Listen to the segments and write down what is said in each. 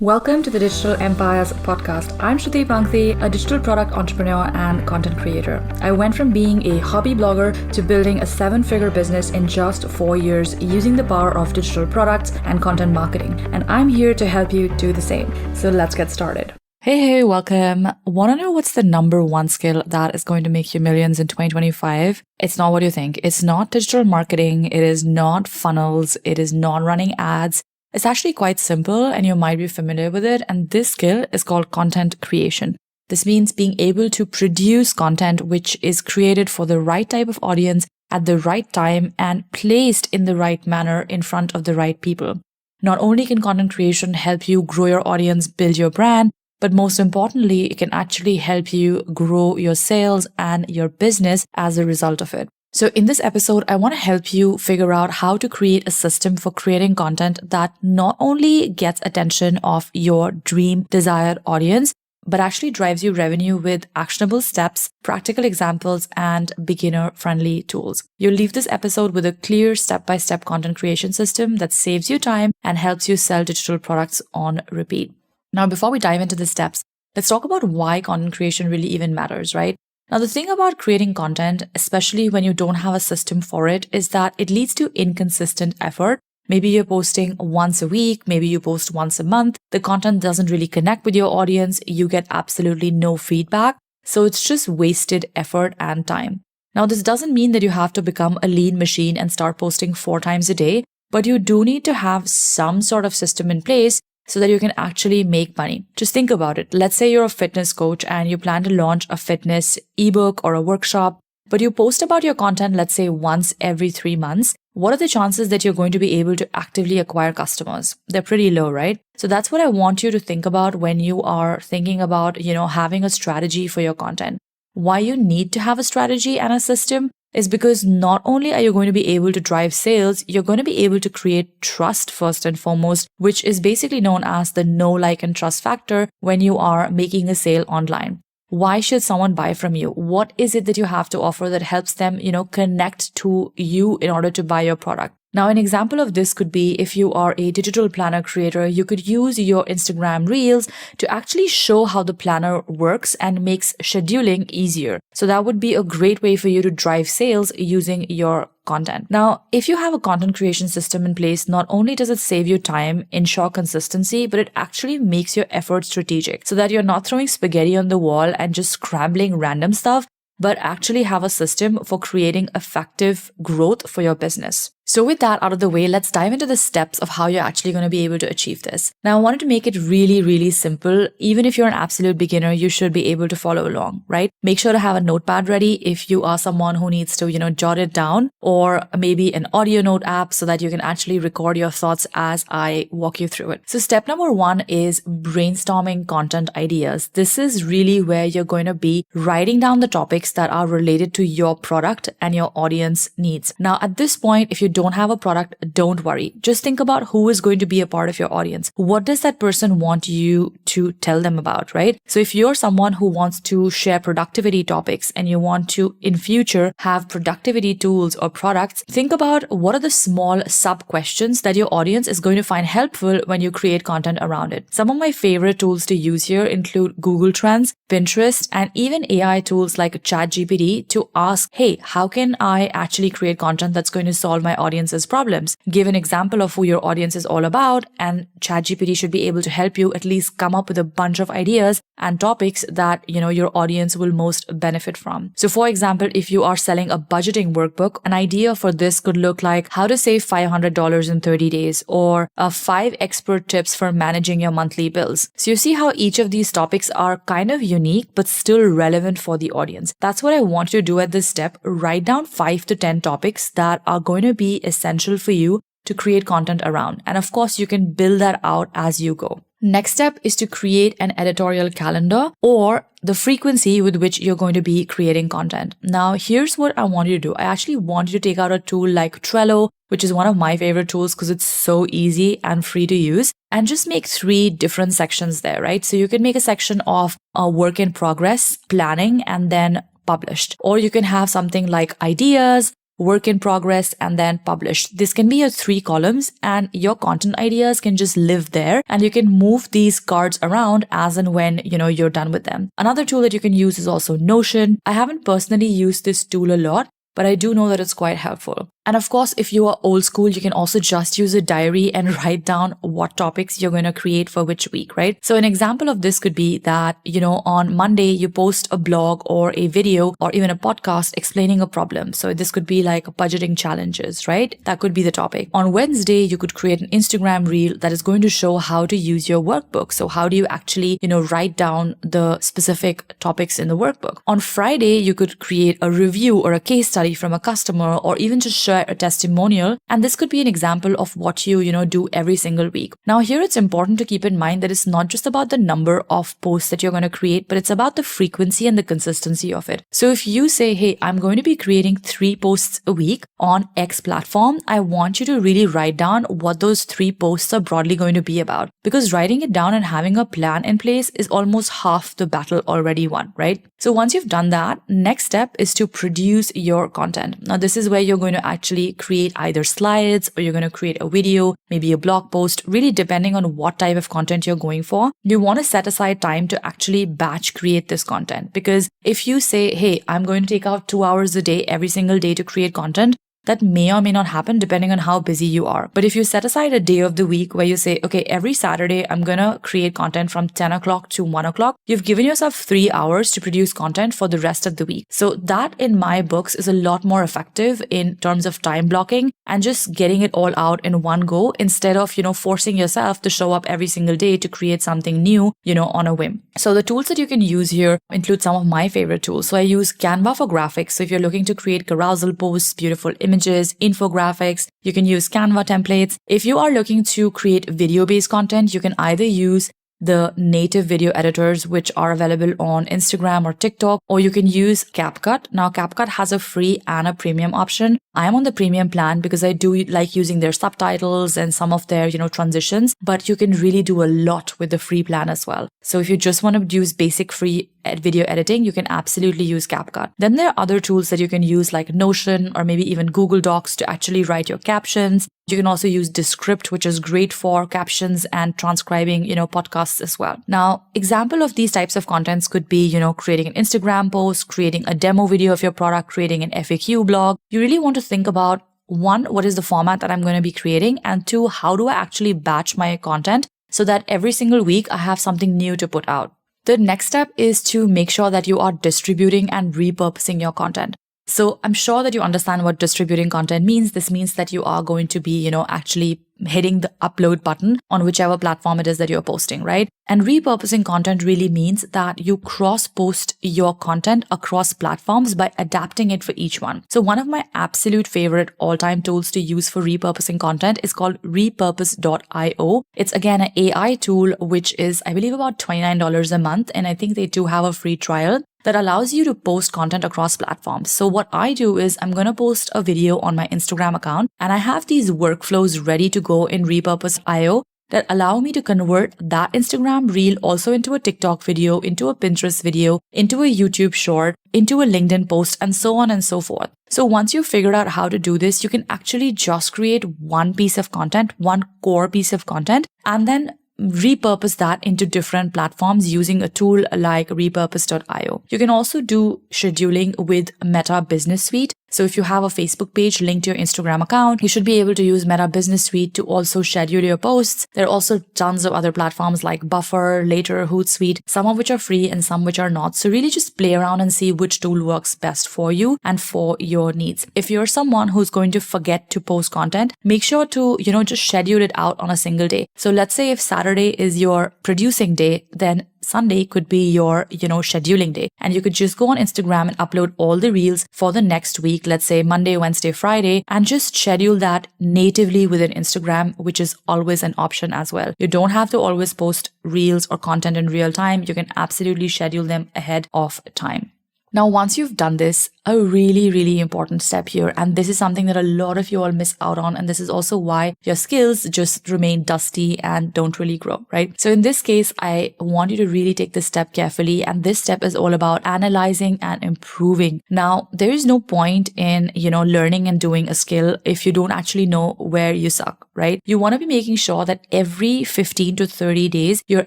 Welcome to the Digital Empires podcast. I'm Shruti Pangthi, a digital product entrepreneur and content creator. I went from being a hobby blogger to building a 7-figure business in just 4 years using the power of digital products and content marketing. And I'm here to help you do the same. So let's get started. Hey, welcome. Want to know what's the number one skill that is going to make you millions in 2025? It's not what you think. It's not digital marketing. It is not funnels. It is not running ads. It's actually quite simple and you might be familiar with it. And this skill is called content creation. This means being able to produce content which is created for the right type of audience at the right time and placed in the right manner in front of the right people. Not only can content creation help you grow your audience, build your brand, but most importantly, it can actually help you grow your sales and your business as a result of it. So in this episode, I want to help you figure out how to create a system for creating content that not only gets attention of your dream desired audience, but actually drives you revenue with actionable steps, practical examples, and beginner-friendly tools. You'll leave this episode with a clear step-by-step content creation system that saves you time and helps you sell digital products on repeat. Now, before we dive into the steps, let's talk about why content creation really even matters, right? Now, the thing about creating content, especially when you don't have a system for it, is that it leads to inconsistent effort. Maybe you're posting once a week, maybe you post once a month. The content doesn't really connect with your audience. You get absolutely no feedback. So it's just wasted effort and time. Now, this doesn't mean that you have to become a lean machine and start posting 4 times a day, but you do need to have some sort of system in place so that you can actually make money. Just think about it. Let's say you're a fitness coach and you plan to launch a fitness ebook or a workshop, but you post about your content, let's say once every 3 months. What are the chances that you're going to be able to actively acquire customers? They're pretty low, right? So that's what I want you to think about when you are thinking about, having a strategy for your content. Why you need to have a strategy and a system is because not only are you going to be able to drive sales, you're going to be able to create trust first and foremost, which is basically known as the know, like, and trust factor when you are making a sale online. Why should someone buy from you? What is it that you have to offer that helps them, connect to you in order to buy your product? Now, an example of this could be if you are a digital planner creator, you could use your Instagram Reels to actually show how the planner works and makes scheduling easier. So that would be a great way for you to drive sales using your content. Now, if you have a content creation system in place, not only does it save you time, ensure consistency, but it actually makes your efforts strategic so that you're not throwing spaghetti on the wall and just scrambling random stuff, but actually have a system for creating effective growth for your business. So with that out of the way, let's dive into the steps of how you're actually going to be able to achieve this. Now, I wanted to make it really, really simple. Even if you're an absolute beginner, you should be able to follow along, right? Make sure to have a notepad ready if you are someone who needs to, jot it down, or maybe an audio note app so that you can actually record your thoughts as I walk you through it. So step number 1 is brainstorming content ideas. This is really where you're going to be writing down the topics that are related to your product and your audience needs. Now, at this point, if you don't have a product, don't worry. Just think about who is going to be a part of your audience. What does that person want you to tell them about, right? So if you're someone who wants to share productivity topics and you want to, in future, have productivity tools or products, think about what are the small sub-questions that your audience is going to find helpful when you create content around it. Some of my favorite tools to use here include Google Trends, Pinterest, and even AI tools like ChatGPT to ask, hey, how can I actually create content that's going to solve my audience's problems? Give an example of who your audience is all about, and ChatGPT should be able to help you at least come up with a bunch of ideas and topics that, your audience will most benefit from. So for example, if you are selling a budgeting workbook, an idea for this could look like how to save $500 in 30 days or 5 expert tips for managing your monthly bills. So you see how each of these topics are kind of unique, but still relevant for the audience. That's what I want you to do at this step. Write down 5 to 10 topics that are going to be essential for you to create content around. And of course, you can build that out as you go. Next step is to create an editorial calendar or the frequency with which you're going to be creating content. Now, here's what I want you to do. I actually want you to take out a tool like Trello, which is one of my favorite tools because it's so easy and free to use, and just make 3 different sections there, right? So you can make a section of work in progress, planning, and then published. Or you can have something like ideas, work in progress, and then published. This can be your 3 columns, and your content ideas can just live there, and you can move these cards around as and when, you're done with them. Another tool that you can use is also Notion. I haven't personally used this tool a lot, but I do know that it's quite helpful. And of course, if you are old school, you can also just use a diary and write down what topics you're going to create for which week, right? So an example of this could be that, on Monday, you post a blog or a video or even a podcast explaining a problem. So this could be like budgeting challenges, right? That could be the topic. On Wednesday, you could create an Instagram reel that is going to show how to use your workbook. So how do you actually, write down the specific topics in the workbook? On Friday, you could create a review or a case study from a customer, or even just share a testimonial. And this could be an example of what you do every single week. Now here it's important to keep in mind that it's not just about the number of posts that you're going to create, but it's about the frequency and the consistency of it. So if you say, hey, I'm going to be creating 3 posts a week on X platform, I want you to really write down what those 3 posts are broadly going to be about, because writing it down and having a plan in place is almost half the battle already won, right? So once you've done that, next step is to produce your content. Now this is where you're going to actually create either slides, or you're going to create a video, maybe a blog post, really depending on what type of content you're going for. You want to set aside time to actually batch create this content, because if you say, hey, I'm going to take out 2 hours a day every single day to create content, that may or may not happen depending on how busy you are. But if you set aside a day of the week where you say, okay, every Saturday, I'm going to create content from 10 o'clock to 1 o'clock, you've given yourself 3 hours to produce content for the rest of the week. So that in my books is a lot more effective in terms of time blocking and just getting it all out in one go, instead of, forcing yourself to show up every single day to create something new, on a whim. So the tools that you can use here include some of my favorite tools. So I use Canva for graphics. So if you're looking to create carousel posts, beautiful images, infographics, you can use Canva templates. If you are looking to create video-based content, you can either use the native video editors, which are available on Instagram or TikTok, or you can use CapCut. Now, CapCut has a free and a premium option. I am on the premium plan because I do like using their subtitles and some of their, transitions, but you can really do a lot with the free plan as well. So if you just want to use basic free video editing, you can absolutely use CapCut. Then there are other tools that you can use like Notion or maybe even Google Docs to actually write your captions. You can also use Descript, which is great for captions and transcribing, podcasts as well. Now, example of these types of contents could be, creating an Instagram post, creating a demo video of your product, creating an FAQ blog. You really want to think about 1, what is the format that I'm going to be creating? And 2, how do I actually batch my content so that every single week I have something new to put out? The next step is to make sure that you are distributing and repurposing your content. So I'm sure that you understand what distributing content means. This means that you are going to be, actually hitting the upload button on whichever platform it is that you're posting, right? And repurposing content really means that you cross-post your content across platforms by adapting it for each one. So one of my absolute favorite all-time tools to use for repurposing content is called repurpose.io. It's again an AI tool, which is, I believe, about $29 a month. And I think they do have a free trial that allows you to post content across platforms. So what I do is I'm going to post a video on my Instagram account, and I have these workflows ready to go in Repurpose.io that allow me to convert that Instagram reel also into a TikTok video, into a Pinterest video, into a YouTube short, into a LinkedIn post, and so on and so forth. So once you've figured out how to do this, you can actually just create one piece of content, one core piece of content, and then repurpose that into different platforms using a tool like repurpose.io. You can also do scheduling with Meta Business Suite. So if you have a Facebook page linked to your Instagram account, you should be able to use Meta Business Suite to also schedule your posts. There are also tons of other platforms like Buffer, Later, Hootsuite, some of which are free and some which are not. So really just play around and see which tool works best for you and for your needs. If you're someone who's going to forget to post content, make sure to, just schedule it out on a single day. So let's say if Saturday is your producing day, then Sunday could be your, scheduling day. And you could just go on Instagram and upload all the reels for the next week, let's say Monday, Wednesday, Friday, and just schedule that natively within Instagram, which is always an option as well. You don't have to always post reels or content in real time. You can absolutely schedule them ahead of time. Now, once you've done this, a really, really important step here. And this is something that a lot of you all miss out on. And this is also why your skills just remain dusty and don't really grow, right? So in this case, I want you to really take this step carefully. And this step is all about analyzing and improving. Now, there is no point in, learning and doing a skill if you don't actually know where you suck, right? You want to be making sure that every 15 to 30 days, you're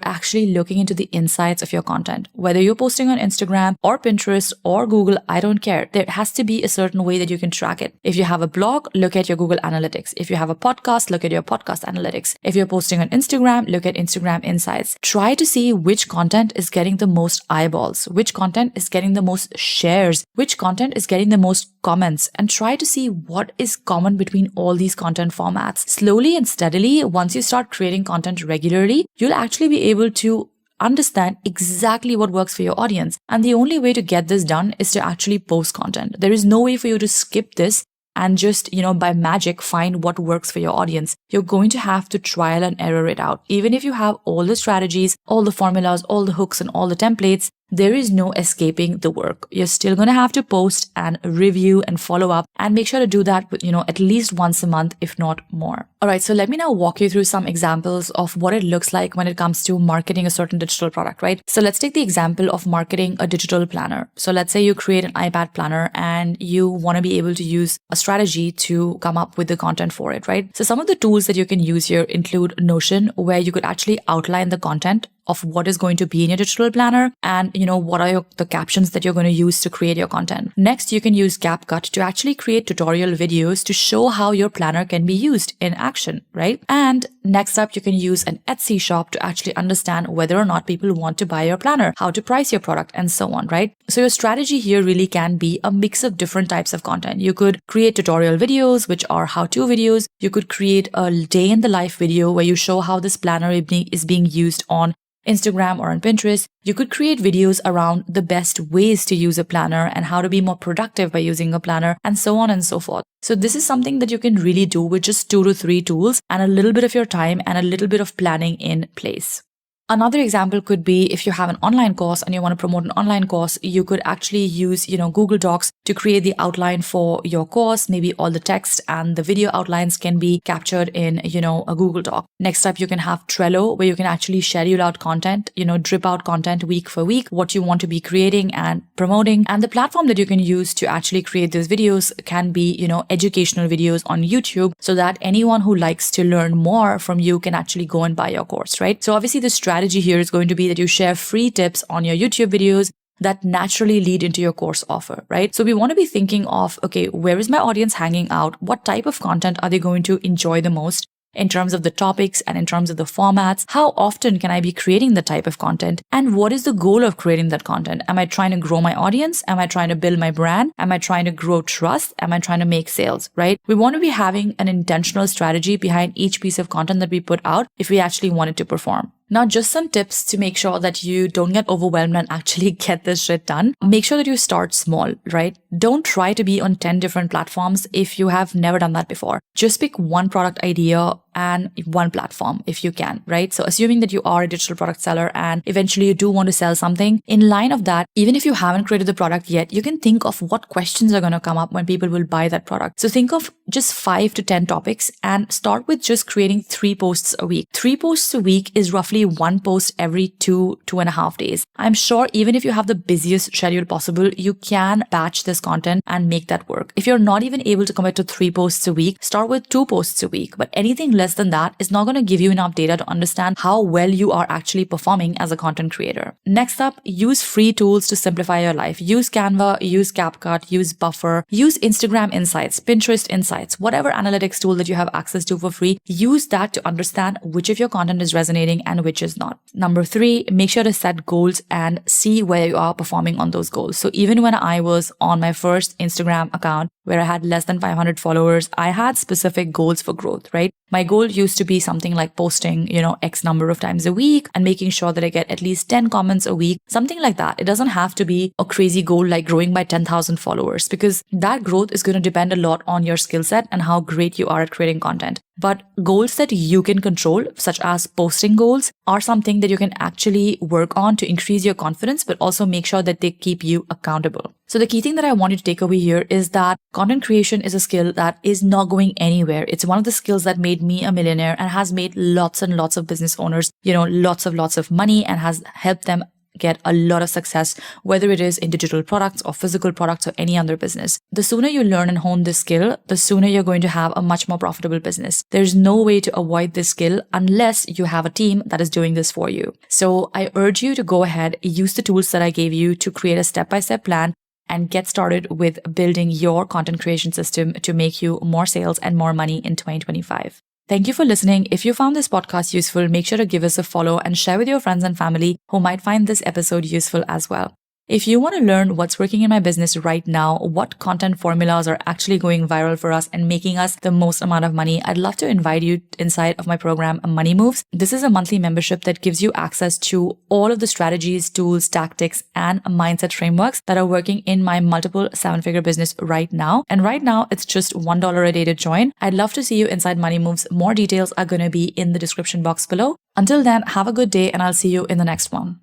actually looking into the insights of your content. Whether you're posting on Instagram or Pinterest or Google, I don't care. There has to be a certain way that you can track it. If you have a blog, look at your Google Analytics. If you have a podcast, look at your podcast analytics. If you're posting on Instagram, look at Instagram insights. Try to see which content is getting the most eyeballs, which content is getting the most shares, which content is getting the most comments, and try to see what is common between all these content formats. Slowly and steadily, once you start creating content regularly, you'll actually be able to understand exactly what works for your audience. And the only way to get this done is to actually post content. There is no way for you to skip this and just, by magic find what works for your audience. You're going to have to trial and error it out. Even if you have all the strategies, all the formulas, all the hooks, and all the templates, there is no escaping the work. You're still going to have to post and review and follow up, and make sure to do that, at least once a month, if not more. All right. So let me now walk you through some examples of what it looks like when it comes to marketing a certain digital product, right? So let's take the example of marketing a digital planner. So let's say you create an iPad planner and you want to be able to use a strategy to come up with the content for it, right? So some of the tools that you can use here include Notion, where you could actually outline the content of what is going to be in your digital planner and, what are the captions that you're going to use to create your content. Next, you can use CapCut to actually create tutorial videos to show how your planner can be used in action, right? And next up, you can use an Etsy shop to actually understand whether or not people want to buy your planner, how to price your product, and so on, right? So your strategy here really can be a mix of different types of content. You could create tutorial videos, which are how-to videos. You could create a day in the life video where you show how this planner is being used on Instagram or on Pinterest. You could create videos around the best ways to use a planner and how to be more productive by using a planner, and so on and so forth. So this is something that you can really do with just 2 to 3 tools and a little bit of your time and a little bit of planning in place. Another example could be if you have an online course and you want to promote an online course, you could actually use, Google Docs to create the outline for your course. Maybe all the text and the video outlines can be captured in, a Google Doc. Next up, you can have Trello, where you can actually schedule out content, drip out content week for week, what you want to be creating and promoting. And the platform that you can use to actually create those videos can be, educational videos on YouTube, so that anyone who likes to learn more from you can actually go and buy your course, right? So obviously the strategy here is going to be that you share free tips on your YouTube videos that naturally lead into your course offer, right? So we want to be thinking of, okay, where is my audience hanging out? What type of content are they going to enjoy the most in terms of the topics and in terms of the formats? How often can I be creating the type of content? And what is the goal of creating that content? Am I trying to grow my audience? Am I trying to build my brand? Am I trying to grow trust? Am I trying to make sales, right? We want to be having an intentional strategy behind each piece of content that we put out if we actually want it to perform. Now, just some tips to make sure that you don't get overwhelmed and actually get this shit done. Make sure that you start small, right? Don't try to be on 10 different platforms if you have never done that before. Just pick one product idea and one platform if you can, right? So assuming that you are a digital product seller and eventually you do want to sell something, in line of that, even if you haven't created the product yet, you can think of what questions are going to come up when people will buy that product. So think of just 5 to 10 topics and start with just creating 3 posts a week. 3 posts a week is roughly 1 post every 2.5 days. I'm sure even if you have the busiest schedule possible, you can batch this content and make that work. If you're not even able to commit to 3 posts a week, start with 2 posts a week. But anything less than that is not going to give you enough data to understand how well you are actually performing as a content creator. Next up, use free tools to simplify your life. Use Canva, use CapCut, use Buffer, use Instagram Insights, Pinterest Insights, whatever analytics tool that you have access to for free. Use that to understand which of your content is resonating and which is not. Number 3, make sure to set goals and see where you are performing on those goals. So even when I was on my first Instagram account where I had less than 500 followers, I had specific goals for growth, right? My goal used to be something like posting, X number of times a week and making sure that I get at least 10 comments a week, something like that. It doesn't have to be a crazy goal like growing by 10,000 followers, because that growth is going to depend a lot on your skill set and how great you are at creating content. But goals that you can control, such as posting goals, are something that you can actually work on to increase your confidence, but also make sure that they keep you accountable. So the key thing that I want you to take away here is that content creation is a skill that is not going anywhere. It's one of the skills that made me a millionaire and has made lots and lots of business owners, lots of money, and has helped them get a lot of success, whether it is in digital products or physical products or any other business. The sooner you learn and hone this skill, the sooner you're going to have a much more profitable business. There's no way to avoid this skill unless you have a team that is doing this for you. So I urge you to go ahead, use the tools that I gave you to create a step-by-step plan and get started with building your content creation system to make you more sales and more money in 2025. Thank you for listening. If you found this podcast useful, make sure to give us a follow and share with your friends and family who might find this episode useful as well. If you want to learn what's working in my business right now, what content formulas are actually going viral for us and making us the most amount of money, I'd love to invite you inside of my program, Money Moves. This is a monthly membership that gives you access to all of the strategies, tools, tactics, and mindset frameworks that are working in my multiple seven-figure business right now. And right now, it's just $1 a day to join. I'd love to see you inside Money Moves. More details are going to be in the description box below. Until then, have a good day and I'll see you in the next one.